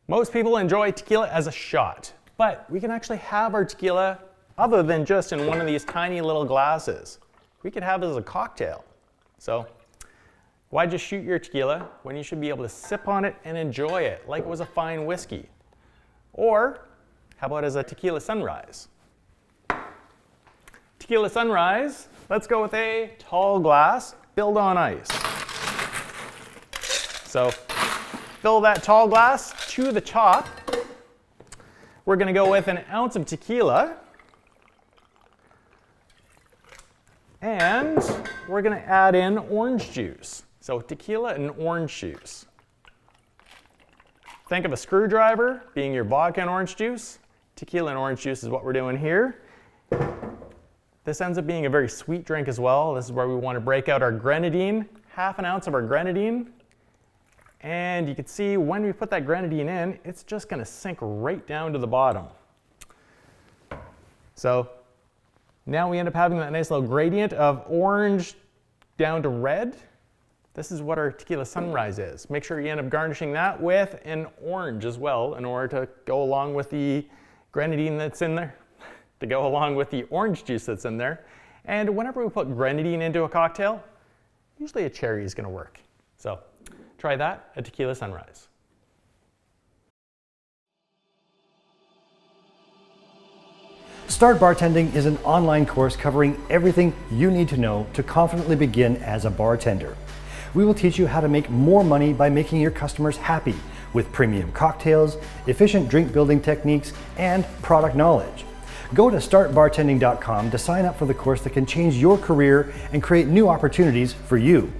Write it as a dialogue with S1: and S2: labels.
S1: Most people enjoy tequila as a shot, but we can actually have our tequila other than just in one of these tiny little glasses. We could have it as a cocktail. So why just shoot your tequila when you should be able to sip on it and enjoy it like it was a fine whiskey? Or how about as a Tequila Sunrise? Tequila Sunrise, let's go with a tall glass, build on ice. So fill that tall glass to the top. We're going to go with an ounce of tequila. And we're going to add in orange juice. So tequila and orange juice. Think of a screwdriver being your vodka and orange juice. Tequila and orange juice is what we're doing here. This ends up being a very sweet drink as well. This is where we want to break out our grenadine, half an ounce of our grenadine. And you can see when we put that grenadine in, it's just going to sink right down to the bottom. So now we end up having that nice little gradient of orange down to red. This is what our Tequila Sunrise is. Make sure you end up garnishing that with an orange as well in order to go along with the grenadine that's in there, to go along with the orange juice that's in there. And whenever we put grenadine into a cocktail, usually a cherry is going to work. So try that at Tequila Sunrise.
S2: Start Bartending is an online course covering everything you need to know to confidently begin as a bartender. We will teach you how to make more money by making your customers happy with premium cocktails, efficient drink building techniques, and product knowledge. Go to startbartending.com to sign up for the course that can change your career and create new opportunities for you.